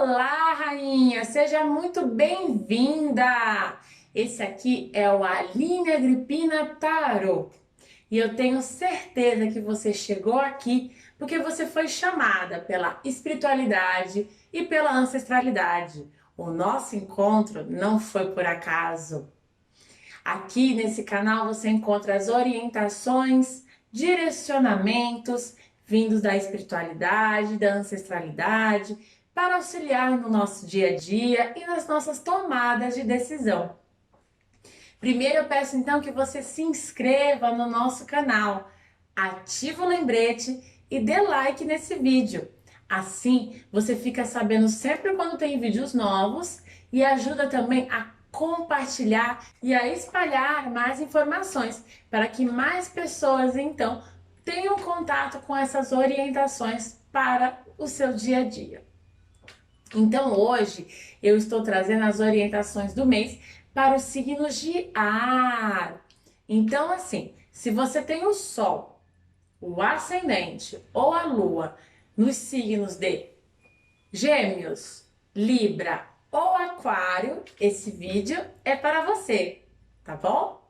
Olá, rainha! Seja muito bem-vinda! Esse aqui é o Aline Agripina Tarot. E eu tenho certeza que você chegou aqui porque você foi chamada pela espiritualidade e pela ancestralidade. O nosso encontro não foi por acaso. Aqui nesse canal você encontra as orientações, direcionamentos vindos da espiritualidade, da ancestralidade, para auxiliar no nosso dia a dia e nas nossas tomadas de decisão. Primeiro eu peço então que você se inscreva no nosso canal, ative o lembrete e dê like nesse vídeo. Assim você fica sabendo sempre quando tem vídeos novos e ajuda também a compartilhar e a espalhar mais informações para que mais pessoas então tenham contato com essas orientações para o seu dia a dia. Então hoje eu estou trazendo as orientações do mês para os signos de ar. Então assim, se você tem o Sol, o Ascendente ou a Lua nos signos de Gêmeos, Libra ou Aquário, esse vídeo é para você, tá bom?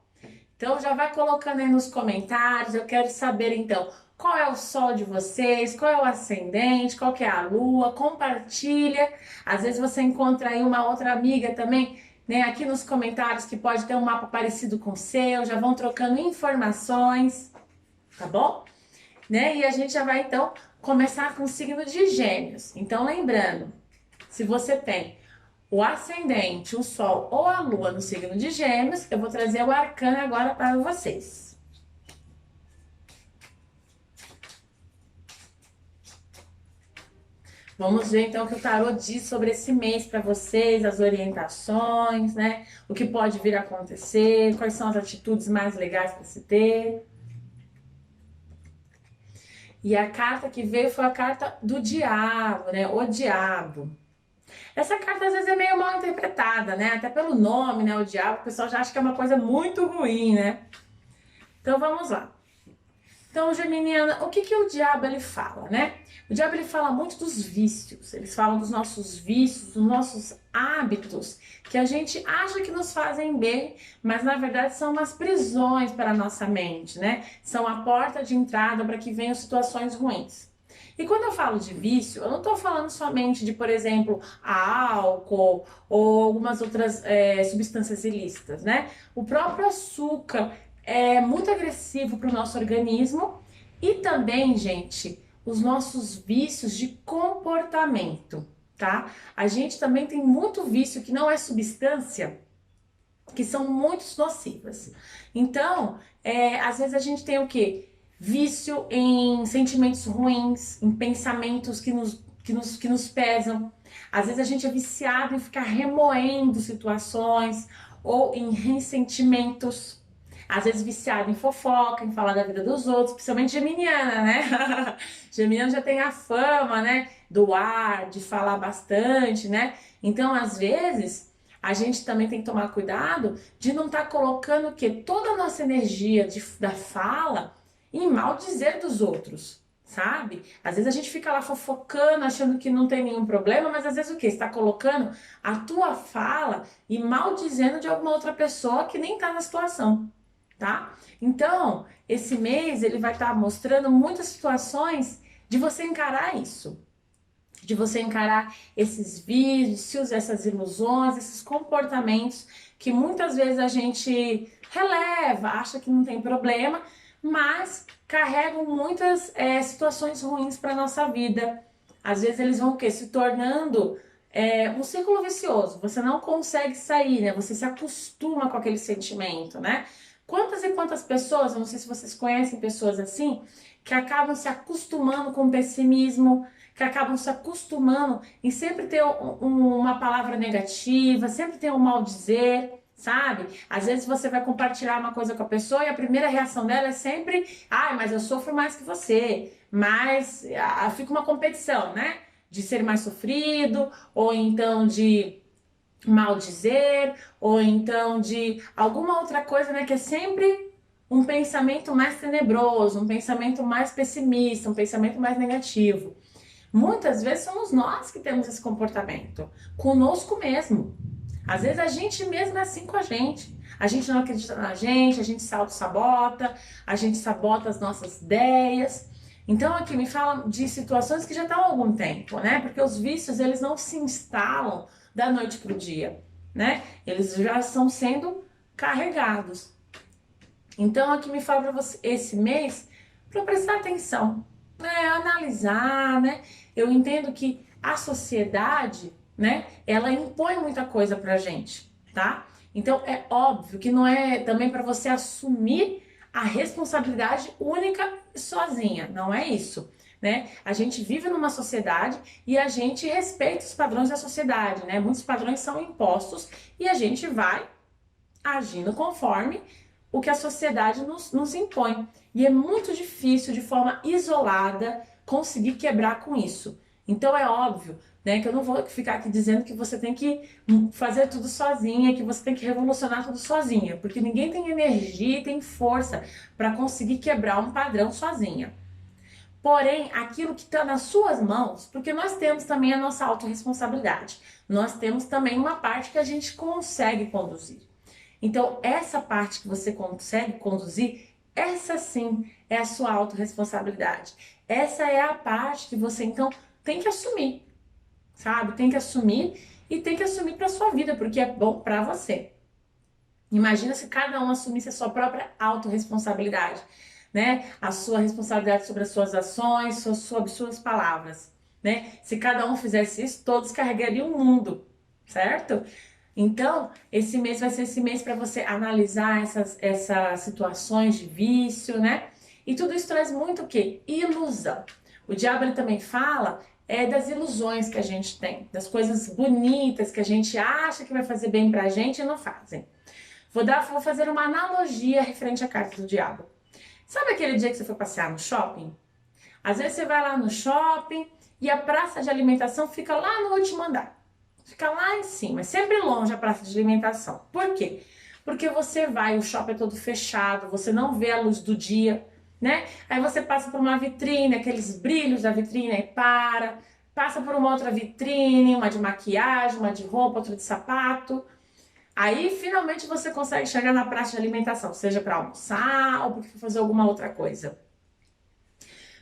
Então já vai colocando aí nos comentários, eu quero saber então qual é o Sol de vocês, qual é o Ascendente, qual que é a Lua, compartilha. Às vezes você encontra aí uma outra amiga também, né, aqui nos comentários que pode ter um mapa parecido com o seu, já vão trocando informações, tá bom? Né? E a gente já vai então começar com o signo de Gêmeos. Então lembrando, se você tem o ascendente, o sol ou a lua no signo de Gêmeos, eu vou trazer o arcano agora para vocês. Vamos ver então o que o tarô diz sobre esse mês para vocês, as orientações, né? O que pode vir a acontecer, quais são as atitudes mais legais para se ter. E a carta que veio foi a carta do diabo, né? O diabo. Essa carta às vezes é meio mal interpretada, né? Até pelo nome, né? O diabo, o pessoal já acha que é uma coisa muito ruim, né? Então vamos lá. Então, geminiana, o que que o diabo ele fala, né? O diabo ele fala muito dos vícios, eles falam dos nossos vícios, dos nossos hábitos, que a gente acha que nos fazem bem, mas na verdade são umas prisões para a nossa mente, né? São a porta de entrada para que venham situações ruins. E quando eu falo de vício, eu não estou falando somente de, por exemplo, álcool ou algumas outras substâncias ilícitas, né? O próprio açúcar é muito agressivo para o nosso organismo e também, gente, os nossos vícios de comportamento, tá? A gente também tem muito vício que não é substância, que são muito nocivas. Então, às vezes a gente tem o quê? Vício em sentimentos ruins, em pensamentos que nos pesam. Às vezes a gente é viciado em ficar remoendo situações ou em ressentimentos. Às vezes viciado em fofoca, em falar da vida dos outros, principalmente geminiana, né? Geminiana já tem a fama, né? Do ar, de falar bastante, né? Então, às vezes, a gente também tem que tomar cuidado de não estar colocando o quê? Toda a nossa energia da fala em mal dizer dos outros, sabe? Às vezes a gente fica lá fofocando, achando que não tem nenhum problema, mas às vezes o quê? Você está colocando a tua fala e mal dizendo de alguma outra pessoa que nem está na situação. Tá? Então, esse mês ele vai estar mostrando muitas situações de você encarar isso, de você encarar esses vícios, essas ilusões, esses comportamentos que muitas vezes a gente releva, acha que não tem problema, mas carregam muitas situações ruins para nossa vida. Às vezes eles vão o quê? Se tornando um círculo vicioso. Você não consegue sair, né? Você se acostuma com aquele sentimento, né? Quantas e quantas pessoas, eu não sei se vocês conhecem pessoas assim, que acabam se acostumando com o pessimismo, que acabam se acostumando em sempre ter uma palavra negativa, sempre ter um mal dizer, sabe? Às vezes você vai compartilhar uma coisa com a pessoa e a primeira reação dela é sempre, ai, mas eu sofro mais que você, mas fica uma competição, né? De ser mais sofrido, ou então de mal dizer, ou então de alguma outra coisa, né, que é sempre um pensamento mais tenebroso, um pensamento mais pessimista, um pensamento mais negativo. Muitas vezes somos nós que temos esse comportamento, conosco mesmo. Às vezes a gente mesmo é assim com a gente. A gente não acredita na gente, a gente se auto-sabota, a gente sabota as nossas ideias. Então aqui me fala de situações que já estão há algum tempo, né? Porque os vícios, eles não se instalam da noite para o dia, né? Eles já estão sendo carregados. Então aqui me fala para você esse mês para prestar atenção, né? Analisar, né? Eu entendo que a sociedade, né? Ela impõe muita coisa pra gente, tá? Então é óbvio que não é também para você assumir a responsabilidade única e sozinha, não é isso, né? A gente vive numa sociedade e a gente respeita os padrões da sociedade, né? Muitos padrões são impostos e a gente vai agindo conforme o que a sociedade nos impõe. E é muito difícil, de forma isolada, conseguir quebrar com isso. Então é óbvio, né, que eu não vou ficar aqui dizendo que você tem que fazer tudo sozinha, que você tem que revolucionar tudo sozinha, porque ninguém tem energia e tem força para conseguir quebrar um padrão sozinha. Porém, aquilo que está nas suas mãos, porque nós temos também a nossa autorresponsabilidade, nós temos também uma parte que a gente consegue conduzir. Então, essa parte que você consegue conduzir, essa sim é a sua autorresponsabilidade. Essa é a parte que você então tem que assumir, sabe? Tem que assumir e tem que assumir para sua vida, porque é bom para você. Imagina se cada um assumisse a sua própria autorresponsabilidade, né? A sua responsabilidade sobre as suas ações, sobre suas palavras, né? Se cada um fizesse isso, todos carregariam o mundo, certo? Então, esse mês vai ser esse mês para você analisar essas situações de vício, né? E tudo isso traz muito o quê? Ilusão. O diabo ele também fala das ilusões que a gente tem, das coisas bonitas que a gente acha que vai fazer bem pra gente e não fazem. Vou fazer uma analogia referente à carta do diabo. Sabe aquele dia que você foi passear no shopping? Às vezes você vai lá no shopping e a praça de alimentação fica lá no último andar. Fica lá em cima, é sempre longe a praça de alimentação. Por quê? Porque você vai, o shopping é todo fechado, você não vê a luz do dia, né? Aí você passa por uma vitrine, aqueles brilhos da vitrine, aí passa por uma outra vitrine, uma de maquiagem, uma de roupa, outra de sapato. Aí finalmente você consegue chegar na praça de alimentação, seja para almoçar ou para fazer alguma outra coisa.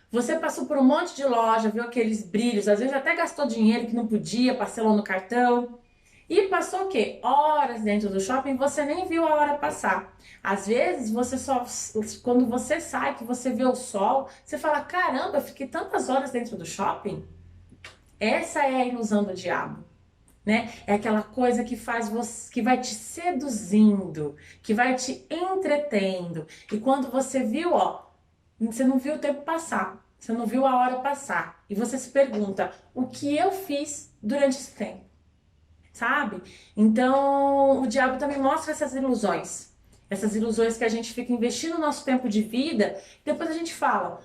Você passou por um monte de loja, viu aqueles brilhos, às vezes até gastou dinheiro que não podia, parcelou no cartão. E passou o quê? Horas dentro do shopping, você nem viu a hora passar. Às vezes, quando você sai, que você vê o sol, você fala, caramba, eu fiquei tantas horas dentro do shopping. Essa é a ilusão do diabo, né? É aquela coisa que faz você, que vai te seduzindo, que vai te entretendo. E quando você viu, ó, você não viu o tempo passar, você não viu a hora passar. E você se pergunta, o que eu fiz durante esse tempo? Sabe? Então, o diabo também mostra essas ilusões que a gente fica investindo o nosso tempo de vida, e depois a gente fala,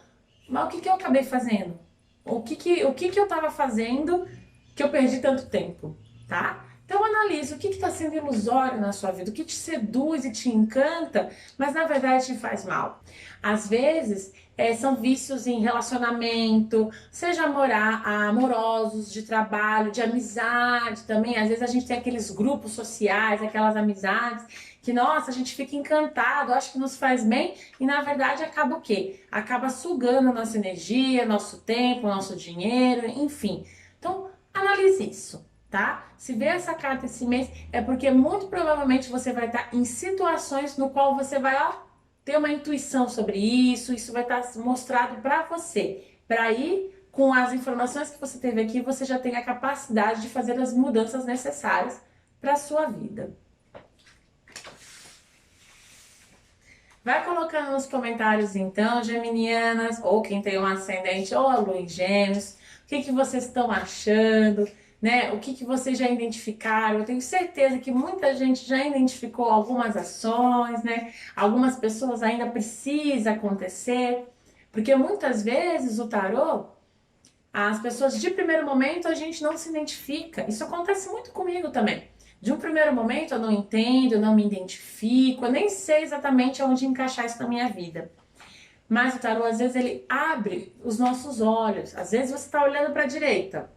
mas o que eu acabei fazendo? O que eu estava fazendo que eu perdi tanto tempo, tá? Então analise o que está sendo ilusório na sua vida, o que te seduz e te encanta, mas na verdade te faz mal. Às vezes são vícios em relacionamento, seja amorosos, de trabalho, de amizade também. Às vezes a gente tem aqueles grupos sociais, aquelas amizades que, nossa, a gente fica encantado, acho que nos faz bem e na verdade acaba o quê? Acaba sugando a nossa energia, nosso tempo, nosso dinheiro, enfim. Então analise isso. Tá? Se vê essa carta esse mês, é porque muito provavelmente você vai estar em situações no qual você vai, ó, ter uma intuição sobre isso vai estar mostrado para você. Para ir com as informações que você teve aqui, você já tem a capacidade de fazer as mudanças necessárias para a sua vida. Vai colocando nos comentários então, geminianas, ou quem tem um ascendente ou a lua em gêmeos, o que vocês estão achando, né? O que vocês já identificaram? Eu tenho certeza que muita gente já identificou algumas ações, né? Algumas pessoas ainda precisa acontecer, porque muitas vezes o tarô, as pessoas de primeiro momento a gente não se identifica. Isso acontece muito comigo também. De um primeiro momento eu não entendo, eu não me identifico, eu nem sei exatamente onde encaixar isso na minha vida. Mas o tarô, às vezes, ele abre os nossos olhos. Às vezes você está olhando para a direita,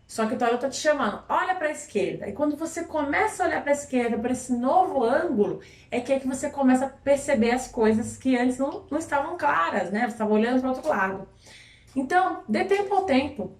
só que o tarô está te chamando, olha para a esquerda. E quando você começa a olhar para a esquerda, para esse novo ângulo, é que você começa a perceber as coisas que antes não estavam claras, né? Você estava olhando para o outro lado. Então, dê tempo ao tempo,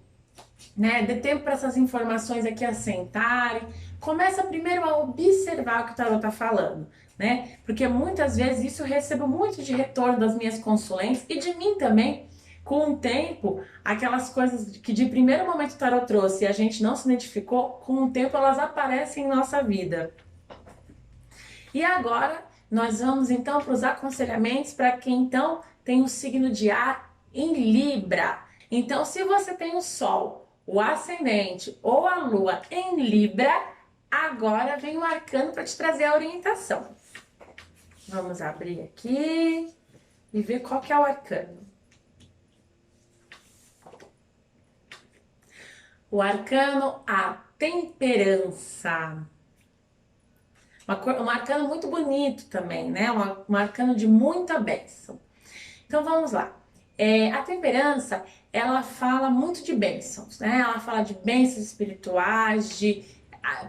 né? Dê tempo para essas informações aqui assentarem. Começa primeiro a observar o que o tarô está falando, né? Porque muitas vezes isso eu recebo muito de retorno das minhas consulentes e de mim também. Com o tempo, aquelas coisas que de primeiro momento o tarô trouxe e a gente não se identificou, com o tempo elas aparecem em nossa vida. E agora nós vamos então para os aconselhamentos para quem então tem o signo de ar em Libra. Então, se você tem o Sol, o Ascendente ou a Lua em Libra, agora vem o arcano para te trazer a orientação. Vamos abrir aqui e ver qual que é o arcano. O arcano, a temperança. Um arcano muito bonito também, né? Um arcano de muita bênção. Então vamos lá. A temperança, ela fala muito de bênçãos, né? Ela fala de bênçãos espirituais, de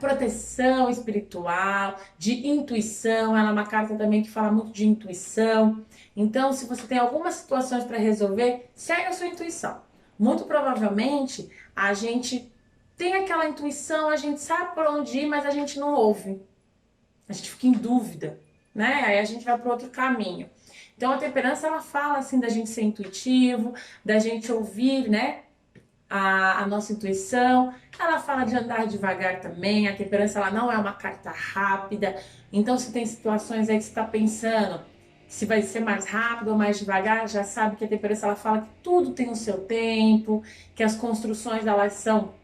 proteção espiritual, de intuição. Ela é uma carta também que fala muito de intuição. Então, se você tem algumas situações para resolver, segue a sua intuição. Muito provavelmente, a gente tem aquela intuição, a gente sabe por onde ir, mas a gente não ouve. A gente fica em dúvida, né? Aí a gente vai para outro caminho. Então a temperança, ela fala assim da gente ser intuitivo, da gente ouvir, né, a nossa intuição. Ela fala de andar devagar também. A temperança, ela não é uma carta rápida. Então se tem situações aí que você está pensando se vai ser mais rápido ou mais devagar, já sabe que a temperança, ela fala que tudo tem o seu tempo, que as construções delas são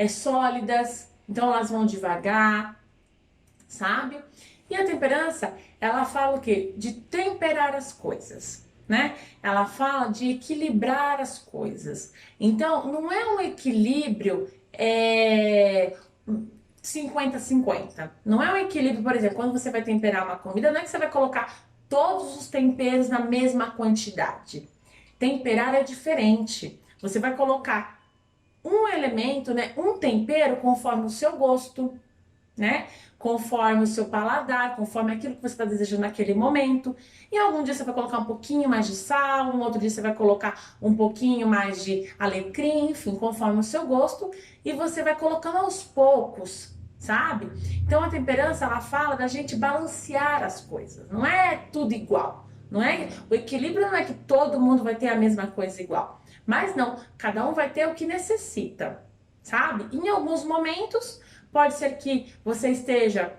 sólidas, então elas vão devagar, sabe? E a temperança, ela fala o quê? De temperar as coisas, né? Ela fala de equilibrar as coisas. Então, não é um equilíbrio 50-50. Não é um equilíbrio, por exemplo, quando você vai temperar uma comida, não é que você vai colocar todos os temperos na mesma quantidade. Temperar é diferente. Você vai colocar um elemento, né, um tempero conforme o seu gosto, né? Conforme o seu paladar, conforme aquilo que você está desejando naquele momento. E algum dia você vai colocar um pouquinho mais de sal, um outro dia você vai colocar um pouquinho mais de alecrim, enfim, conforme o seu gosto. E você vai colocando aos poucos, sabe? Então a temperança, ela fala da gente balancear as coisas. Não é tudo igual. Não é, o equilíbrio não é que todo mundo vai ter a mesma coisa igual. Mas não, cada um vai ter o que necessita, sabe? Em alguns momentos pode ser que você esteja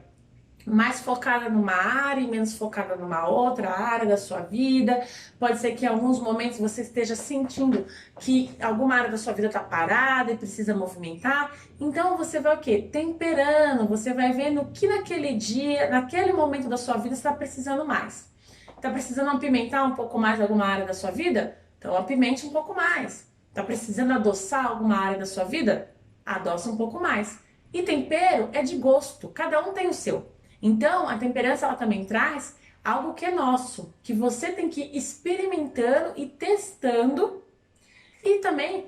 mais focada numa área e menos focada numa outra área da sua vida. Pode ser que em alguns momentos você esteja sentindo que alguma área da sua vida está parada e precisa movimentar. Então você vai o quê? Temperando, você vai vendo o que naquele dia, naquele momento da sua vida está precisando mais. Está precisando apimentar um pouco mais alguma área da sua vida? Então apimente um pouco mais. Está precisando adoçar alguma área da sua vida? Adoça um pouco mais. E tempero é de gosto, cada um tem o seu. Então, a temperança, ela também traz algo que é nosso, que você tem que ir experimentando e testando e também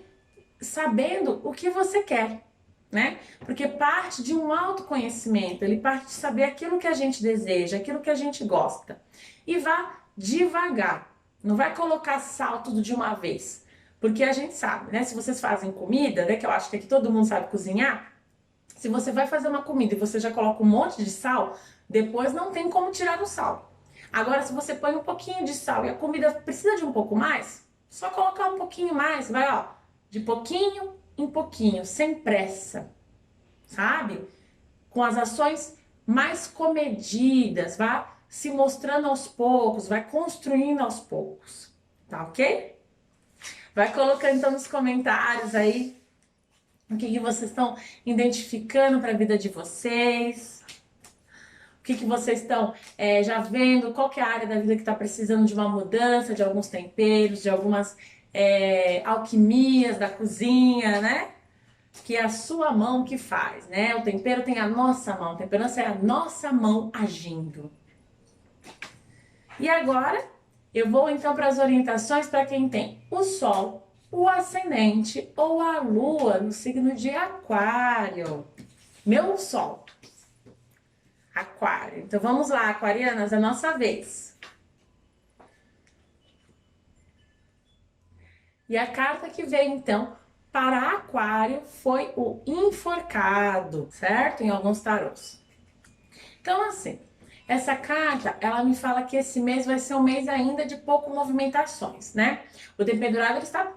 sabendo o que você quer, né? Porque parte de um autoconhecimento, ele parte de saber aquilo que a gente deseja, aquilo que a gente gosta. E vá devagar, não vai colocar sal tudo de uma vez. Porque a gente sabe, né? Se vocês fazem comida, né? Que eu acho que aqui todo mundo sabe cozinhar. Se você vai fazer uma comida e você já coloca um monte de sal, depois não tem como tirar o sal. Agora, se você põe um pouquinho de sal e a comida precisa de um pouco mais, só colocar um pouquinho mais, vai ó, de pouquinho em pouquinho, sem pressa, sabe? Com as ações mais comedidas, vai se mostrando aos poucos, vai construindo aos poucos, tá ok? Vai colocando então nos comentários aí o que vocês estão identificando para a vida de vocês. O que vocês estão já vendo, qual que é a área da vida que está precisando de uma mudança, de alguns temperos, de algumas alquimias da cozinha, né? Que é a sua mão que faz, né? O tempero tem a nossa mão, a temperança é a nossa mão agindo. E agora Eu vou então para as orientações para quem tem o Sol, o Ascendente ou a Lua no signo de Aquário. Meu Sol, Aquário. Então vamos lá, aquarianas, é a nossa vez. E a carta que veio então para Aquário foi o Enforcado, certo? Em alguns tarôs. Então assim, essa carta, ela me fala que esse mês vai ser um mês ainda de pouco movimentações, né? O dependurado ele está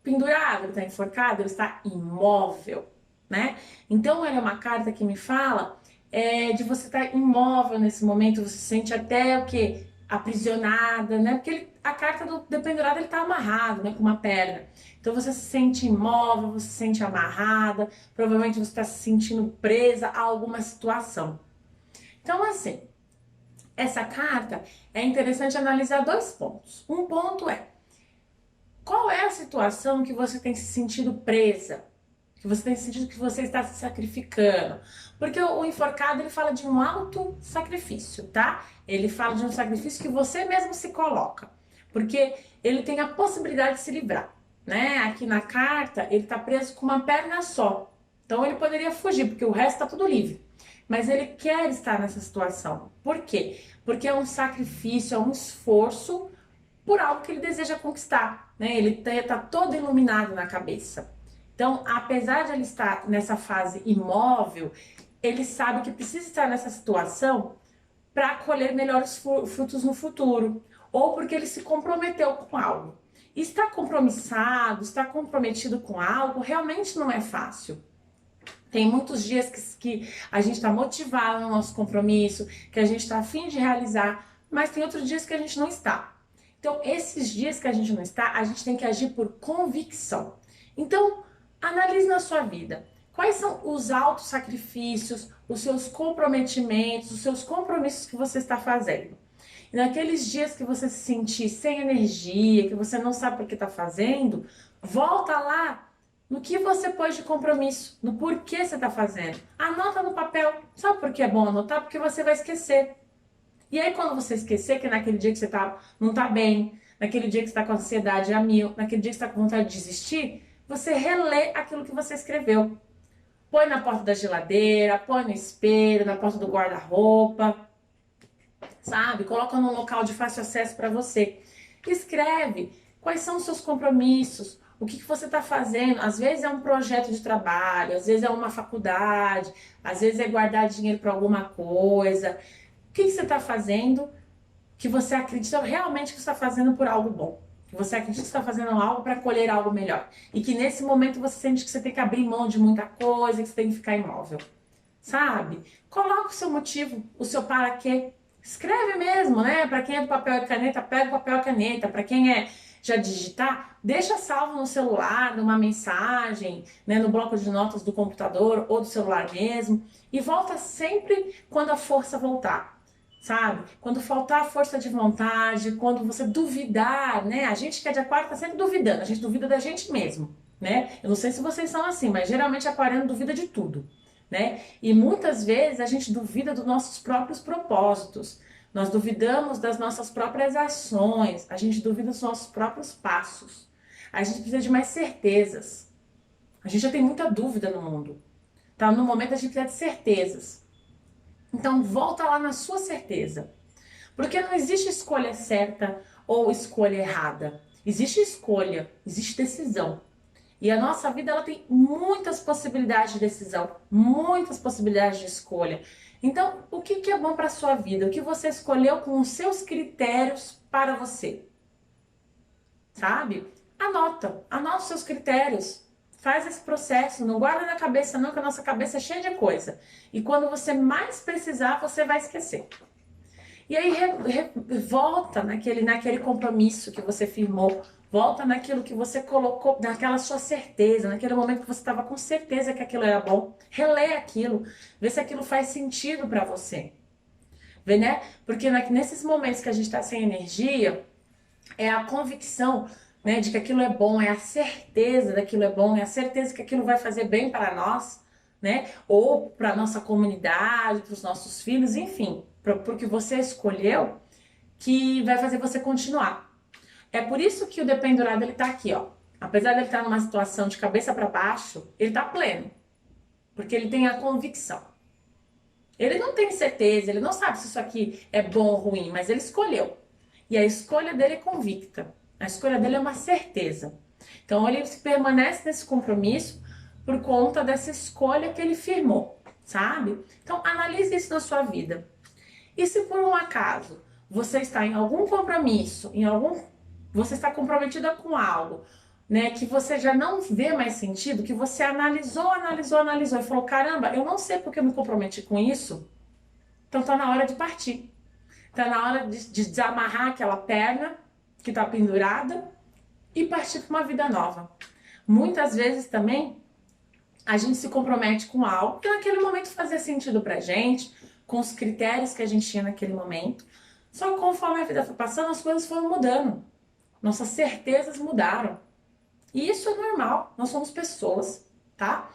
pendurado, ele está enforcado, ele está imóvel, né? Então, ela é uma carta que me fala de você estar imóvel nesse momento, você se sente até o quê? Aprisionada, né? Porque a carta do dependurado, ele tá amarrado, né? Com uma perna. Então, você se sente imóvel, você se sente amarrada, provavelmente você está se sentindo presa a alguma situação. Então, assim, essa carta é interessante analisar dois pontos. Um ponto é, qual é a situação que você tem se sentido presa? Que você tem sentido que você está se sacrificando? Porque o enforcado, ele fala de um alto sacrifício, tá? Ele fala de um sacrifício que você mesmo se coloca. Porque ele tem a possibilidade de se livrar, né? Aqui na carta, ele está preso com uma perna só. Então ele poderia fugir, porque o resto está tudo livre. Mas ele quer estar nessa situação. Por quê? Porque é um sacrifício, é um esforço por algo que ele deseja conquistar, né? Ele tá todo iluminado na cabeça. Então, apesar de ele estar nessa fase imóvel, ele sabe que precisa estar nessa situação para colher melhores frutos no futuro, ou porque ele se comprometeu com algo. Estar compromissado, estar comprometido com algo, realmente não é fácil. Tem muitos dias que a gente está motivado no nosso compromisso, que a gente está a fim de realizar, mas tem outros dias que a gente não está. Então, esses dias que a gente não está, a gente tem que agir por convicção. Então, analise na sua vida. Quais são os altos sacrifícios, os seus comprometimentos, os seus compromissos que você está fazendo? E naqueles dias que você se sentir sem energia, que você não sabe por que está fazendo, volta lá no que você pôs de compromisso, no porquê você está fazendo. Anota no papel. Sabe por que é bom anotar? Porque você vai esquecer. E aí, quando você esquecer que naquele dia que você não tá bem, naquele dia que você tá com ansiedade a mil, naquele dia que você tá com vontade de desistir, você relê aquilo que você escreveu. Põe na porta da geladeira, põe no espelho, na porta do guarda-roupa, sabe? Coloca num local de fácil acesso para você. Escreve quais são os seus compromissos, o que você está fazendo. Às vezes é um projeto de trabalho, às vezes é uma faculdade, às vezes é guardar dinheiro para alguma coisa. O que você está fazendo que você acredita realmente que está fazendo por algo bom? Que você acredita que está fazendo algo para colher algo melhor. E que nesse momento você sente que você tem que abrir mão de muita coisa, que você tem que ficar imóvel. Sabe? Coloca o seu motivo, o seu para quê. Escreve mesmo, né? Para quem é do papel e caneta, pega o papel e caneta. Para quem é já digitar, deixa salvo no celular, numa mensagem, né, no bloco de notas do computador ou do celular mesmo. E volta sempre quando a força voltar. Sabe? Quando faltar a força de vontade, quando você duvidar, né? A gente que é de aquário tá sempre duvidando, a gente duvida da gente mesmo, né? Eu não sei se vocês são assim, mas geralmente aquariano duvida de tudo, né? E muitas vezes a gente duvida dos nossos próprios propósitos, nós duvidamos das nossas próprias ações, a gente duvida dos nossos próprios passos, a gente precisa de mais certezas, a gente já tem muita dúvida no mundo, tá? No momento a gente precisa de certezas. Então volta lá na sua certeza. Porque não existe escolha certa ou escolha errada. Existe escolha, existe decisão. E a nossa vida ela tem muitas possibilidades de decisão, muitas possibilidades de escolha. Então, o que é bom para a sua vida? O que você escolheu com os seus critérios para você? Sabe? Anota os seus critérios. Faz esse processo, não guarda na cabeça não, que a nossa cabeça é cheia de coisa. E quando você mais precisar, você vai esquecer. E aí volta naquele compromisso que você firmou, volta naquilo que você colocou, naquela sua certeza, naquele momento que você estava com certeza que aquilo era bom. Relê aquilo, vê se aquilo faz sentido para você. Vê, né? Porque nesses momentos que a gente está sem energia, é a convicção, né, de que aquilo é bom, é a certeza daquilo é bom, é a certeza que aquilo vai fazer bem para nós, né, ou para nossa comunidade, para os nossos filhos, enfim, porque você escolheu, que vai fazer você continuar. É por isso que o dependurado ele tá aqui, ó. Apesar de ele estar numa situação de cabeça para baixo, ele tá pleno, porque ele tem a convicção. Ele não tem certeza, ele não sabe se isso aqui é bom ou ruim, mas ele escolheu. E a escolha dele é convicta. A escolha dele é uma certeza. Então ele permanece nesse compromisso por conta dessa escolha que ele firmou, sabe? Então analise isso na sua vida. E se por um acaso você está em algum compromisso, você está comprometida com algo, né, que você já não vê mais sentido, que você analisou e falou, caramba, eu não sei porque eu me comprometi com isso, então tá na hora de partir. Tá na hora de desamarrar aquela perna que tá pendurada e partir para uma vida nova. Muitas vezes também a gente se compromete com algo que naquele momento fazia sentido pra gente, com os critérios que a gente tinha naquele momento. Só que conforme a vida foi passando, as coisas foram mudando. Nossas certezas mudaram. E isso é normal, nós somos pessoas, tá?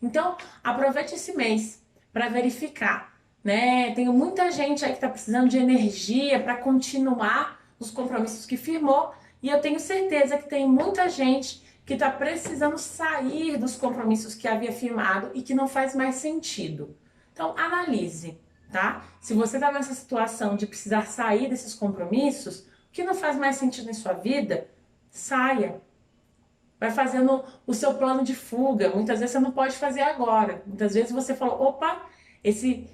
Então, aproveite esse mês para verificar, né? Tenho muita gente aí que tá precisando de energia para continuar os compromissos que firmou, e eu tenho certeza que tem muita gente que está precisando sair dos compromissos que havia firmado e que não faz mais sentido. Então, analise, tá? Se você está nessa situação de precisar sair desses compromissos, o que não faz mais sentido em sua vida, saia. Vai fazendo o seu plano de fuga. Muitas vezes você não pode fazer agora. Muitas vezes você fala, opa, esse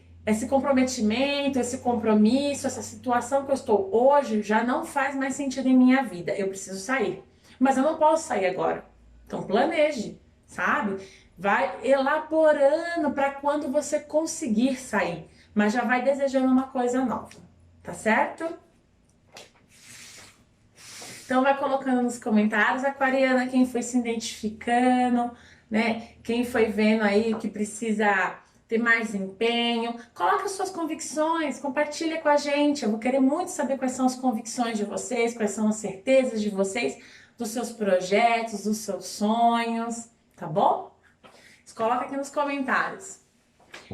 comprometimento, esse compromisso, essa situação que eu estou hoje já não faz mais sentido em minha vida. Eu preciso sair. Mas eu não posso sair agora. Então planeje, sabe? Vai elaborando para quando você conseguir sair. Mas já vai desejando uma coisa nova. Tá certo? Então vai colocando nos comentários, aquariana, quem foi se identificando, né? Quem foi vendo aí que precisa ter mais empenho. Coloca suas convicções, compartilha com a gente. Eu vou querer muito saber quais são as convicções de vocês, quais são as certezas de vocês, dos seus projetos, dos seus sonhos, tá bom? Coloca aqui nos comentários.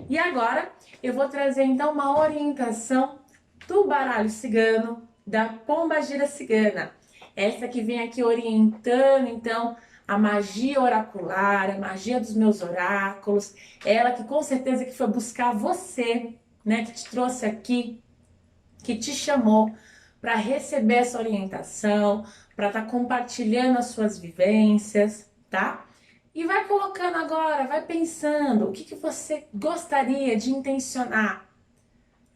E agora eu vou trazer então uma orientação do baralho cigano, da pombagira cigana. Essa que vem aqui orientando, então, a magia oracular, a magia dos meus oráculos. Ela que com certeza que foi buscar você, né? Que te trouxe aqui, que te chamou para receber essa orientação, para estar compartilhando as suas vivências, tá? E vai colocando agora, vai pensando, o que você gostaria de intencionar?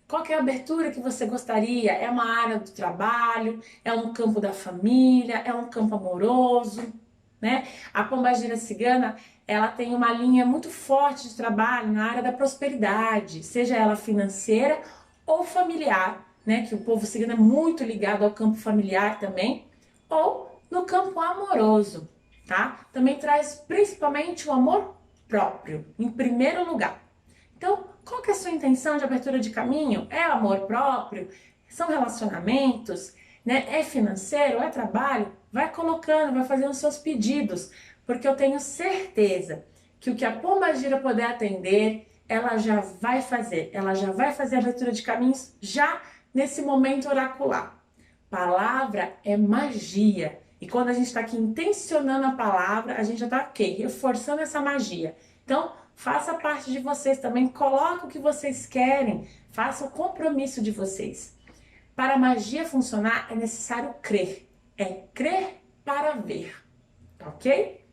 Qual que é a abertura que você gostaria? É uma área do trabalho? É um campo da família? É um campo amoroso? Né? A pombagira cigana, ela tem uma linha muito forte de trabalho na área da prosperidade, seja ela financeira ou familiar, né? Que o povo cigano é muito ligado ao campo familiar também, ou no campo amoroso, tá? Também traz principalmente o amor próprio, em primeiro lugar. Então, qual que é a sua intenção de abertura de caminho? É amor próprio? São relacionamentos? Né? É financeiro? É trabalho? Vai colocando, vai fazendo seus pedidos, porque eu tenho certeza que o que a pombagira puder atender, ela já vai fazer a abertura de caminhos já nesse momento oracular. Palavra é magia, e quando a gente está aqui intencionando a palavra, a gente já está reforçando essa magia. Então, faça parte de vocês também, coloque o que vocês querem, faça o compromisso de vocês. Para a magia funcionar é necessário crer, é crer para ver, ok?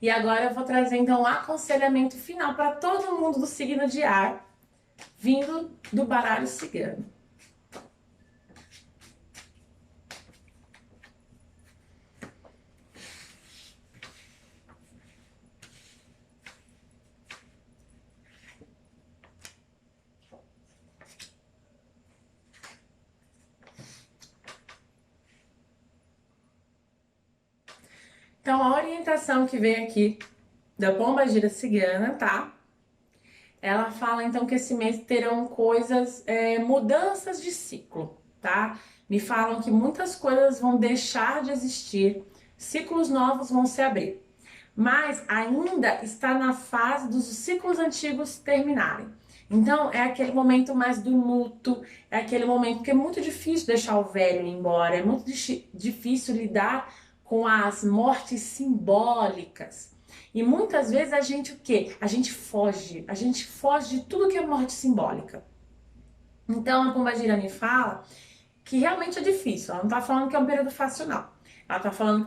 E agora eu vou trazer então um aconselhamento final para todo mundo do signo de ar, vindo do baralho cigano. Então, a orientação que vem aqui da pombagira cigana, tá? Ela fala, então, que esse mês terão coisas, mudanças de ciclo, tá? Me falam que muitas coisas vão deixar de existir, ciclos novos vão se abrir. Mas ainda está na fase dos ciclos antigos terminarem. Então, é aquele momento mais do luto, é aquele momento que é muito difícil deixar o velho ir embora, é muito difícil lidar com as mortes simbólicas. E muitas vezes a gente o quê? A gente foge de tudo que é morte simbólica. Então, a Pombagira me fala que realmente é difícil, ela não está falando que é um período fácil, não. Ela está falando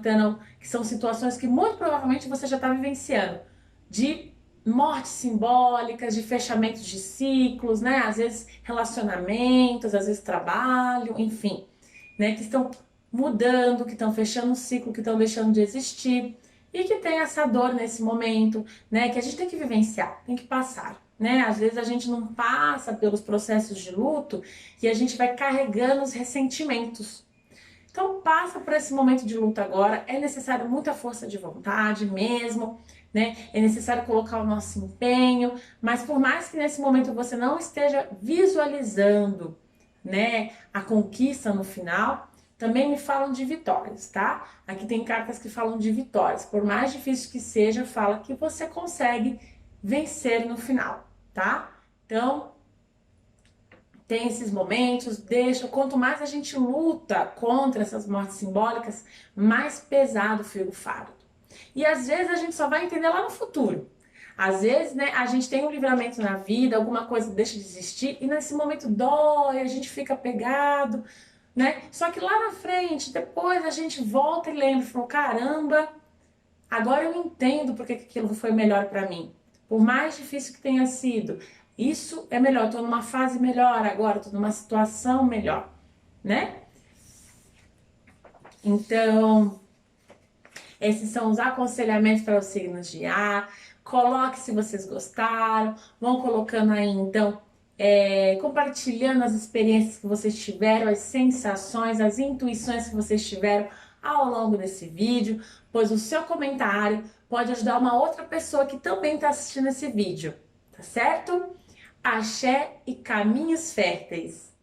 que são situações que muito provavelmente você já está vivenciando, de mortes simbólicas, de fechamentos de ciclos, né? Às vezes relacionamentos, às vezes trabalho, enfim, né? Que estão mudando, que estão fechando um ciclo, que estão deixando de existir e que tem essa dor nesse momento, né? Que a gente tem que vivenciar, tem que passar, né? Às vezes a gente não passa pelos processos de luto e a gente vai carregando os ressentimentos. Então passa por esse momento de luta agora, é necessário muita força de vontade mesmo, né? É necessário colocar o nosso empenho, mas por mais que nesse momento você não esteja visualizando, né, a conquista no final, também me falam de vitórias, tá? Aqui tem cartas que falam de vitórias. Por mais difícil que seja, fala que você consegue vencer no final, tá? Então, tem esses momentos, deixa. Quanto mais a gente luta contra essas mortes simbólicas, mais pesado fica o fardo. E às vezes a gente só vai entender lá no futuro. Às vezes, né, a gente tem um livramento na vida, alguma coisa deixa de existir e nesse momento dói, a gente fica pegado, né? Só que lá na frente, depois a gente volta e lembra, falou, caramba, agora eu entendo porque aquilo foi melhor para mim. Por mais difícil que tenha sido, isso é melhor, estou numa fase melhor agora, estou numa situação melhor, né? Então, esses são os aconselhamentos para os signos de ar. Coloque se vocês gostaram, vão colocando aí então, compartilhando as experiências que vocês tiveram, as sensações, as intuições que vocês tiveram ao longo desse vídeo, pois o seu comentário pode ajudar uma outra pessoa que também está assistindo esse vídeo, tá certo? Axé e caminhos férteis!